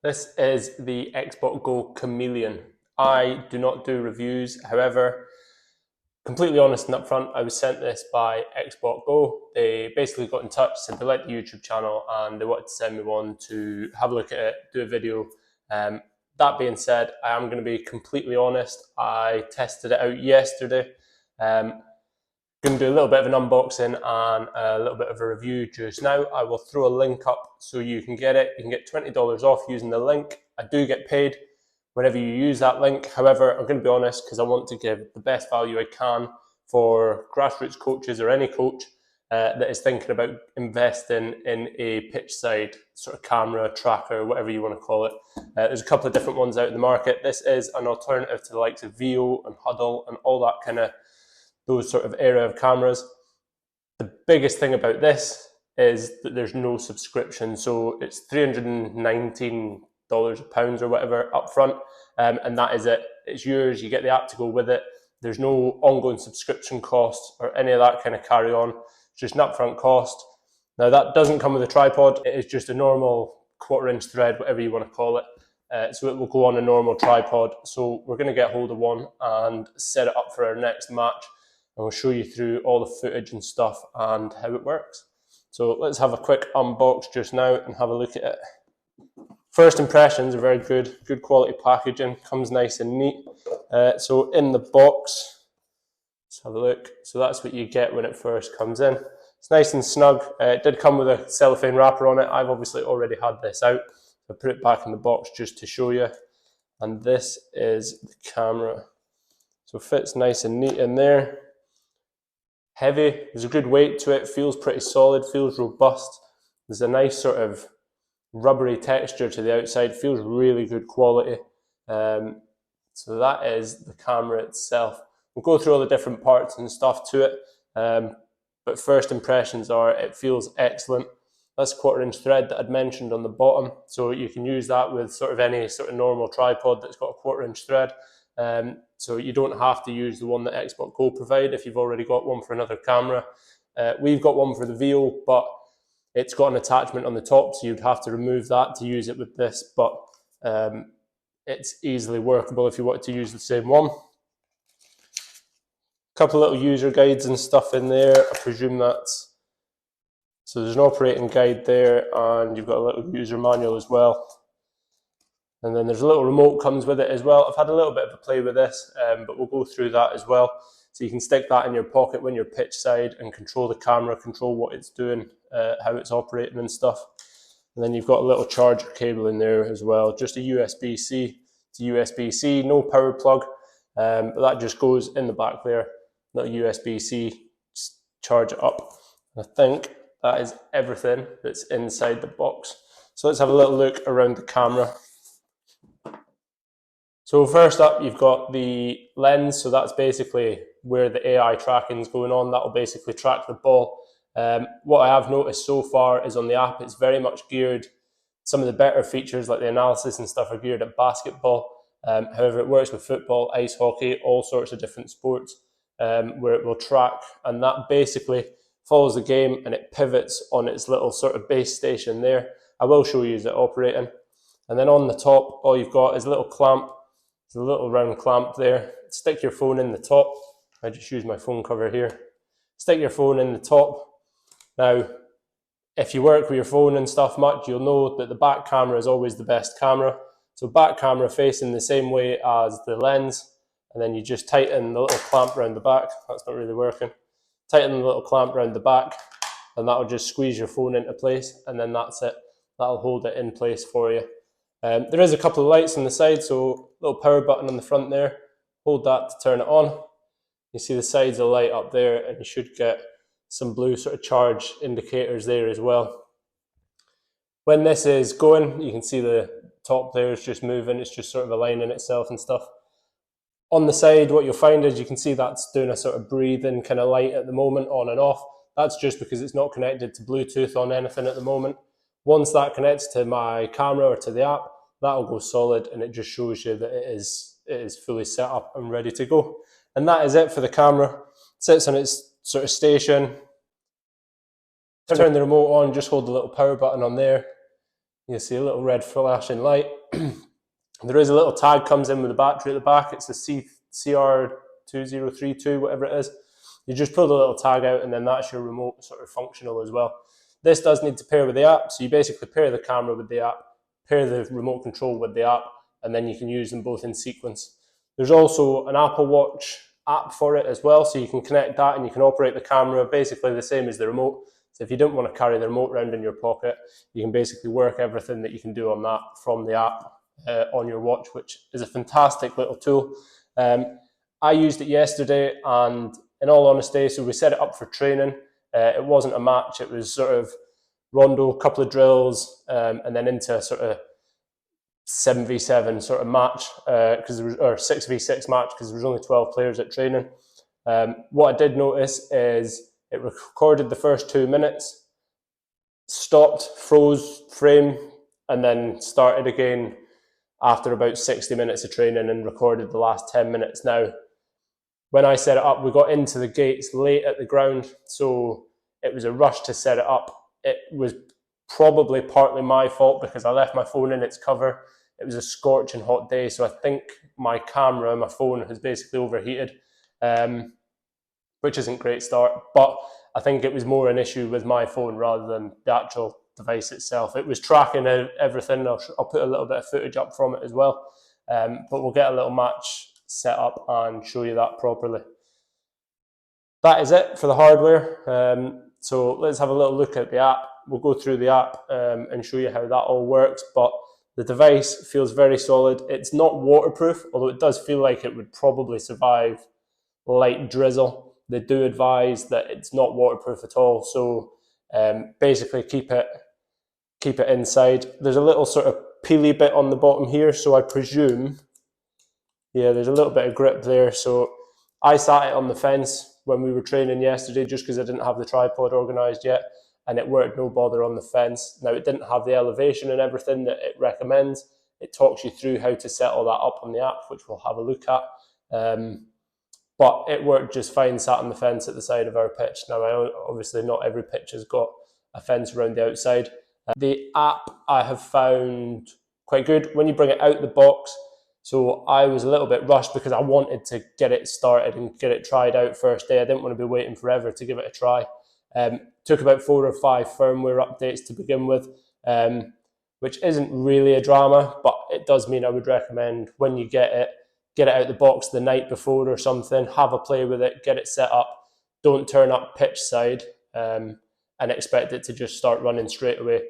This is the XBot Go Chameleon. I do not do reviews, however, completely honest and upfront, I was sent this by XBot Go. They basically got in touch, said they liked the YouTube channel and they wanted to send me one to have a look at it, do a video. That being said, I am going to be completely honest. I tested it out yesterday. Going to do a little bit of an unboxing and a little bit of a review just now. I will throw a link up so you can get it. You can get $20 off using the link. I do get paid whenever you use that link. However, I'm going to be honest because I want to give the best value I can for grassroots coaches or any coach that is thinking about investing in a pitch side sort of camera, tracker, whatever you want to call it. There's a couple of different ones out in the market. This is an alternative to the likes of VO and Huddle and all that kind of those sort of area of cameras. The biggest thing about this is that there's no subscription. So it's $319 or pounds or whatever up front. And that is it. It's yours. You get the app to go with it. There's no ongoing subscription costs or any of that kind of carry on. It's just an upfront cost. Now that doesn't come with a tripod. It is just a normal 1/4" thread, whatever you want to call it. So it will go on a normal tripod. So we're going to get hold of one and set it up for our next match. And we'll show you through all the footage and stuff and how it works. So let's have a quick unbox just now and have a look at it. First impressions are very good, good quality packaging, comes nice and neat. So in the box, let's have a look. So that's what you get when it first comes in. It's nice and snug. It did come with a cellophane wrapper on it. I've obviously already had this out. I put it back in the box just to show you. And this is the camera. So it fits nice and neat in there. Heavy, there's a good weight to it, feels pretty solid, feels robust. There's a nice sort of rubbery texture to the outside, feels really good quality. So that is the camera itself. We'll go through all the different parts and stuff to it, but first impressions are it feels excellent. That's 1/4" thread that I'd mentioned on the bottom, so you can use that with sort of any sort of normal tripod that's got a 1/4" thread. So you don't have to use the one that XBot Go provide if you've already got one for another camera. We've got one for the VO, but it's got an attachment on the top, so you'd have to remove that to use it with this, but it's easily workable if you wanted to use the same one. A couple of little user guides and stuff in there, I presume that's... So there's an operating guide there, and you've got a little user manual as well. And then there's a little remote comes with it as well. I've had a little bit of a play with this, but we'll go through that as well. So you can stick that in your pocket when you're pitch side and control the camera, control what it's doing, how it's operating and stuff. And then you've got a little charger cable in there as well, just a USB-C to USB-C, no power plug, but that just goes in the back there, little USB-C, charge it up. I think that is everything that's inside the box. So let's have a little look around the camera. So first up, you've got the lens. So that's basically where the AI tracking is going on. That will basically track the ball. What I have noticed so far is on the app, it's very much geared. Some of the better features like the analysis and stuff are geared at basketball. However, it works with football, ice hockey, all sorts of different sports where it will track. And that basically follows the game and it pivots on its little sort of base station there. I will show you as it operating. And then on the top, all you've got is a little clamp. There's a little round clamp there. Stick your phone in the top. I just use my phone cover here. Stick your phone in the top. Now, if you work with your phone and stuff much, you'll know that the back camera is always the best camera. So back camera facing the same way as the lens, and then you just tighten the little clamp around the back. That's not really working. Tighten the little clamp around the back, and that'll just squeeze your phone into place, and then that's it. That'll hold it in place for you. There is a couple of lights on the side, so little power button on the front there. Hold that to turn it on. You see the sides will light up there, and you should get some blue sort of charge indicators there as well. When this is going, you can see the top there is just moving. It's just sort of aligning itself and stuff. On the side, what you'll find is you can see that's doing a sort of breathing kind of light at the moment, on and off. That's just because it's not connected to Bluetooth on anything at the moment. Once that connects to my camera or to the app, that'll go solid and it just shows you that it is fully set up and ready to go. And that is it for the camera. It sits on its sort of station. Turn the remote on, just hold the little power button on there. You see a little red flashing light. There is a little tag comes in with the battery at the back. It's a CR2032, whatever it is. You just pull the little tag out and then that's your remote sort of functional as well. This does need to pair with the app. So you basically pair the camera with the app, pair the remote control with the app, and then you can use them both in sequence. There's also an Apple Watch app for it as well. So you can connect that and you can operate the camera basically the same as the remote. So if you don't want to carry the remote around in your pocket, you can basically work everything that you can do on that from the app on your watch, which is a fantastic little tool. I used it yesterday, and in all honesty, so we set it up for training. It wasn't a match, it was sort of rondo, couple of drills, and then into a sort of 7v7 sort of match, or 6v6 match, because there was only 12 players at training. What I did notice is it recorded the first 2 minutes, stopped, froze frame, and then started again after about 60 minutes of training and recorded the last 10 minutes. Now, when I set it up, we got into the gates late at the ground, so it was a rush to set it up. It was probably partly my fault because I left my phone in its cover. It was a scorching hot day, so I think my camera, my phone, has basically overheated, which isn't a great start, but I think it was more an issue with my phone rather than the actual device itself. It was tracking everything. I'll put a little bit of footage up from it as well, but we'll get a little match set up and show you that properly. That is it for the hardware. So let's have a little look at the app. We'll go through the app and show you how that all works, but the device feels very solid. It's not waterproof, although it does feel like it would probably survive light drizzle. They do advise that it's not waterproof at all, so basically keep it inside. There's a little sort of peely bit on the bottom here, so I presume, yeah, there's a little bit of grip there. So I sat it on the fence when we were training yesterday just because I didn't have the tripod organised yet, and it worked no bother on the fence. Now, it didn't have the elevation and everything that it recommends. It talks you through how to set all that up on the app, which we'll have a look at. But it worked just fine sat on the fence at the side of our pitch. Now, obviously not every pitch has got a fence around the outside. The app I have found quite good when you bring it out the box. So I was a little bit rushed because I wanted to get it started and get it tried out first day. I didn't want to be waiting forever to give it a try. Took about 4 or 5 firmware updates to begin with, which isn't really a drama, but it does mean I would recommend when you get it out the box the night before or something, have a play with it, get it set up. Don't turn up pitch side and expect it to just start running straight away.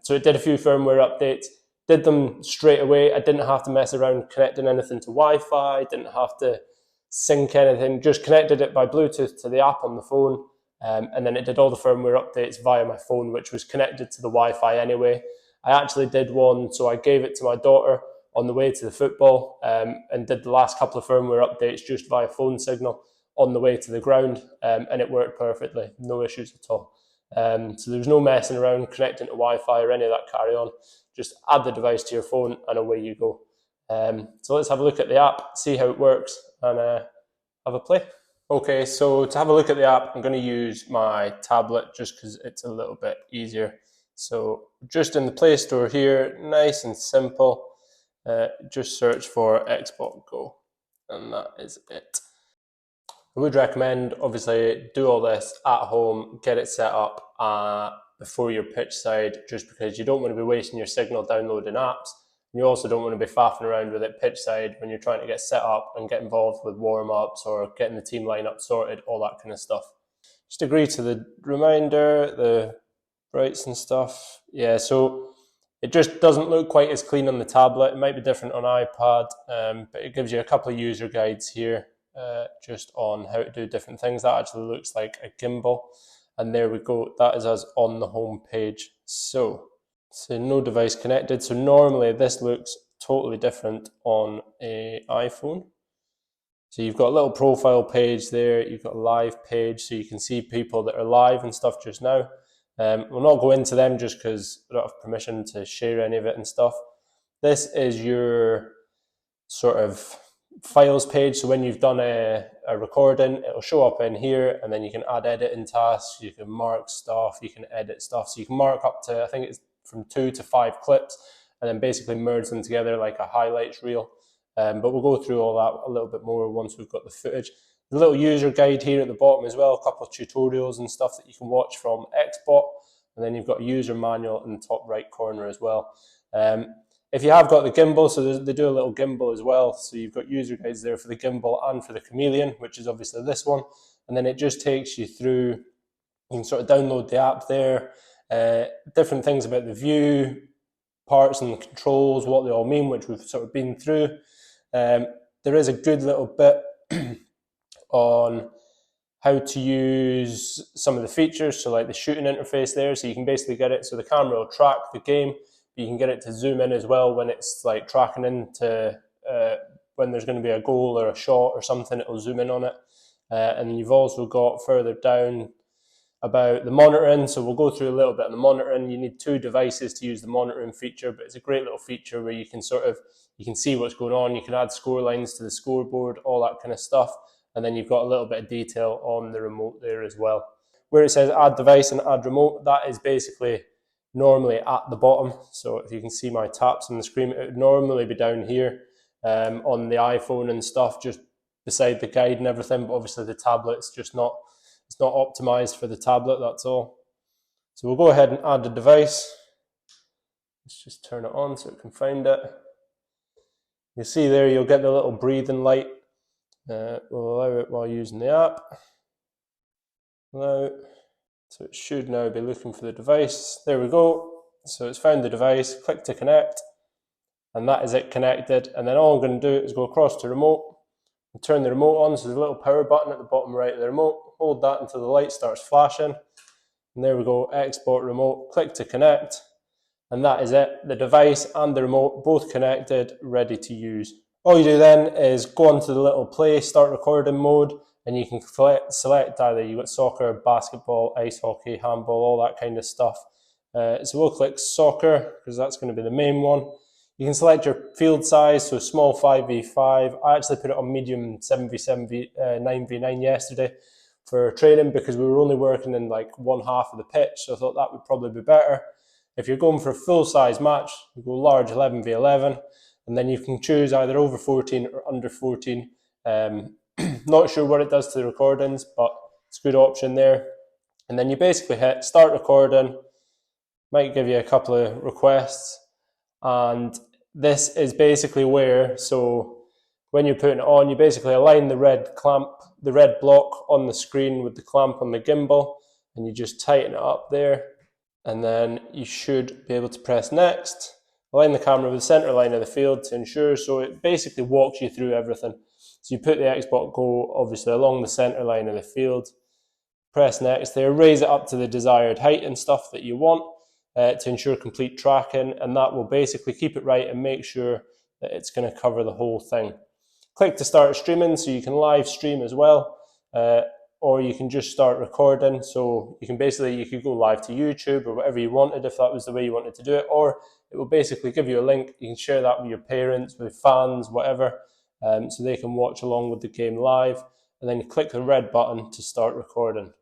So it did a few firmware updates, did them straight away. I didn't have to mess around connecting anything to Wi-Fi, didn't have to sync anything, just connected it by Bluetooth to the app on the phone. And then it did all the firmware updates via my phone, which was connected to the Wi-Fi anyway. I actually did one, so I gave it to my daughter on the way to the football and did the last couple of firmware updates just via phone signal on the way to the ground, and it worked perfectly, no issues at all. So there was no messing around connecting to Wi-Fi or any of that carry on. Just add the device to your phone and away you go. So let's have a look at the app, see how it works, and have a play. Okay, so to have a look at the app, I'm going to use my tablet just because it's a little bit easier. So just in the Play Store here, nice and simple. Just search for XBot Go, and that is it. I would recommend, obviously, do all this at home, get it set up before your pitch side, just because you don't want to be wasting your signal downloading apps. You also don't want to be faffing around with it pitch side when you're trying to get set up and get involved with warm-ups or getting the team lineup sorted, all that kind of stuff. Just agree to the reminder, the rights and stuff. Yeah, so it just doesn't look quite as clean on the tablet. It might be different on iPad, but it gives you a couple of user guides here just on how to do different things. That actually looks like a gimbal. And there we go. That is us on the home page. So no device connected. So normally this looks totally different on an iPhone. So you've got a little profile page there. You've got a live page, so you can see people that are live and stuff just now. We'll not go into them just because I don't have permission to share any of it and stuff. This is your sort of files page. So when you've done a recording, it'll show up in here, and then you can add editing tasks, you can mark stuff, you can edit stuff. So you can mark up to, I think it's from 2 to 5 clips and then basically merge them together like a highlights reel. But we'll go through all that a little bit more once we've got the footage. The little user guide here at the bottom as well, a couple of tutorials and stuff that you can watch from XBot, and then you've got a user manual in the top right corner as well. If you have got the gimbal, so they do a little gimbal as well, so you've got user guides there for the gimbal and for the Chameleon, which is obviously this one, and then it just takes you through, you can sort of download the app there, different things about the view, parts and the controls, what they all mean, which we've sort of been through. There is a good little bit on how to use some of the features, so like the shooting interface there, so you can basically get it so the camera will track the game, but you can get it to zoom in as well when it's like tracking into when there's going to be a goal or a shot or something, it'll zoom in on it. And you've also got further down about the monitoring, so we'll go through a little bit on the monitoring. You need 2 devices to use the monitoring feature, but it's a great little feature where you can see what's going on, you can add score lines to the scoreboard, all that kind of stuff. And then you've got a little bit of detail on the remote there as well. Where it says add device and add remote, that is basically normally at the bottom. So if you can see my taps on the screen, it would normally be down here on the iPhone and stuff, just beside the guide and everything. But obviously the tablet's just not, it's not optimized for the tablet, that's all. So we'll go ahead and add the device. Let's just turn it on so it can find it. You'll see there, you'll get the little breathing light. We'll allow it while using the app. Allow. So it should now be looking for the device. There we go. So it's found the device, click to connect, and that is it connected. And then all I'm going to do is go across to remote and turn the remote on. So there's a little power button at the bottom right of the remote. Hold that until the light starts flashing. And there we go, XBot remote, click to connect. And that is it. The device and the remote both connected, ready to use. All you do then is go onto the little play, start recording mode, and you can select either you've got soccer, basketball, ice hockey, handball, all that kind of stuff. So we'll click soccer because that's going to be the main one. You can select your field size, so small 5v5. I actually put it on medium 7v7, 9v9 yesterday for training because we were only working in like one half of the pitch, so I thought that would probably be better. If you're going for a full size match, you go large 11v11. And then you can choose either over 14 or under 14. Not sure what it does to the recordings, but it's a good option there. And then you basically hit start recording, might give you a couple of requests. And this is basically where, so when you're putting it on, you basically align the red clamp, the red block on the screen with the clamp on the gimbal, and you just tighten it up there. And then you should be able to press next. Align the camera with the center line of the field to ensure, so it basically walks you through everything. So you put the XBot Go obviously along the center line of the field, press next there, raise it up to the desired height and stuff that you want to ensure complete tracking, and that will basically keep it right and make sure that it's going to cover the whole thing. Click to start streaming, so you can live stream as well, or you can just start recording. So you can basically, you could go live to YouTube or whatever you wanted if that was the way you wanted to do it, or it will basically give you a link. You can share that with your parents, with fans, whatever, so they can watch along with the game live. And then you click the red button to start recording.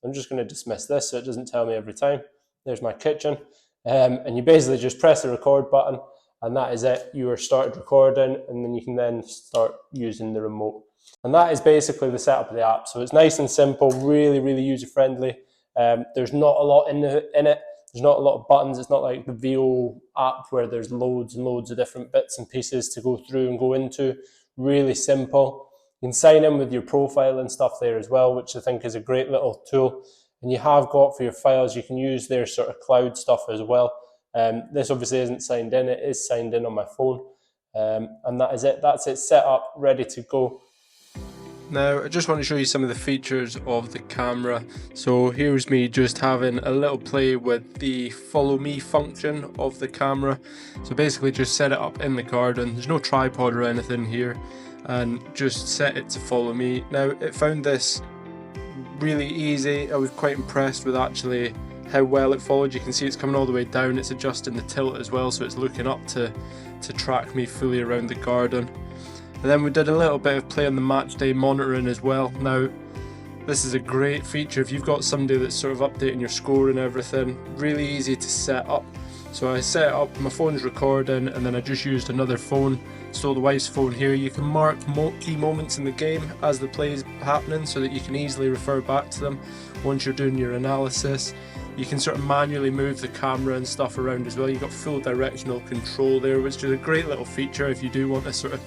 I'm just going to dismiss this so it doesn't tell me every time. There's my kitchen. And you basically just press the record button, and that is it. You are started recording, and then you can then start using the remote. And that is basically the setup of the app. So it's nice and simple, really, really user-friendly. There's not a lot in it. There's not a lot of buttons. It's not like the VO app where there's loads and loads of different bits and pieces to go through and go into. Really simple. You can sign in with your profile and stuff there as well, which I think is a great little tool. And you have got for your files, you can use their sort of cloud stuff as well. This obviously isn't signed in. It is signed in on my phone. And that is it. That's it set up, ready to go. Now, I just want to show you some of the features of the camera. So here's me just having a little play with the follow me function of the camera. So basically just set it up in the garden. There's no tripod or anything here, and just set it to follow me. Now, it found this really easy. I was quite impressed with actually how well it followed. You can see it's coming all the way down. It's adjusting the tilt as well, so it's looking up to track me fully around the garden. And then we did a little bit of play on the Matchday monitoring as well. Now, this is a great feature if you've got somebody that's sort of updating your score and everything. Really easy to set up. So I set it up, my phone's recording, and then I just used another phone, stole the wife's phone here. You can mark key moments in the game as the play is happening so that you can easily refer back to them once you're doing your analysis. You can sort of manually move the camera and stuff around as well. You've got full directional control there, which is a great little feature if you do want to sort of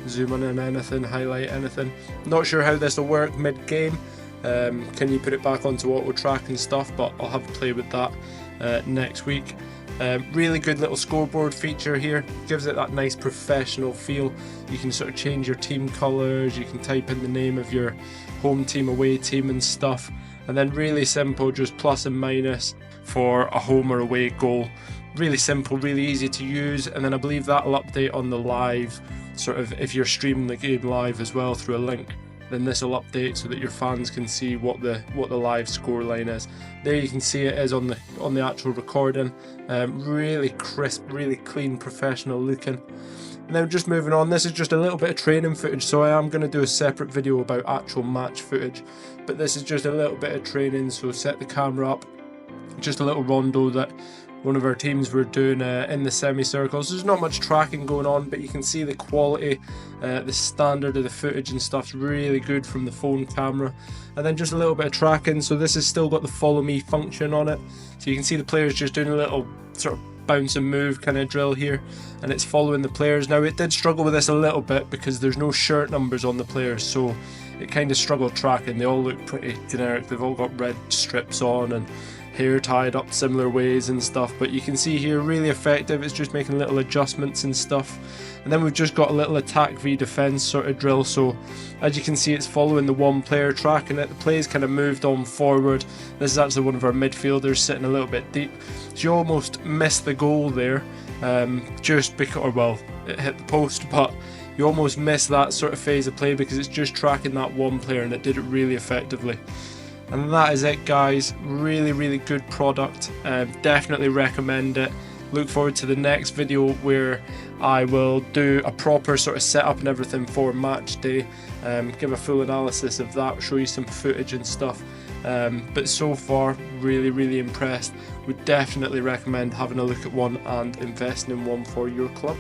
zoom in on anything, highlight anything. Not sure how this will work mid-game. Can you put it back onto auto track and stuff, but I'll have to play with that next week. Really good little scoreboard feature here, gives it that nice professional feel. You can sort of change your team colours, you can type in the name of your home team, away team and stuff, and then really simple, just plus and minus for a home or away goal. Really simple, really easy to use, and then I believe that'll update on the live, sort of if you're streaming the game live as well through a link, then this will update so that your fans can see what the live score line is. There you can see it is on the actual recording. Really crisp, really clean, professional looking. And then just moving on, this is just a little bit of training footage, so I am going to do a separate video about actual match footage, but this is just a little bit of training. So set the camera up, just a little rondo that one of our teams were doing in the semicircles. There's not much tracking going on, but you can see the quality, the standard of the footage and stuff's really good from the phone camera. And then just a little bit of tracking, so this has still got the follow me function on it. So you can see the players just doing a little sort of bounce and move kind of drill here, and it's following the players. Now it did struggle with this a little bit because there's no shirt numbers on the players, so it kind of struggled tracking. They all look pretty generic, they've all got red strips on and hair tied up similar ways and stuff, but you can see here really effective. It's just making little adjustments and stuff. And then we've just got a little attack v defense sort of drill, so as you can see it's following the one player tracking it. The play's kind of moved on forward. This is actually one of our midfielders sitting a little bit deep, so you almost missed the goal there, just because, or well, it hit the post, but you almost missed that sort of phase of play because it's just tracking that one player, and it did it really effectively. And that is it, guys. Really, really good product. Definitely recommend it. Look forward to the next video where I will do a proper sort of setup and everything for match day. Give a full analysis of that, show you some footage and stuff. But so far, really, really impressed. Would definitely recommend having a look at one and investing in one for your club.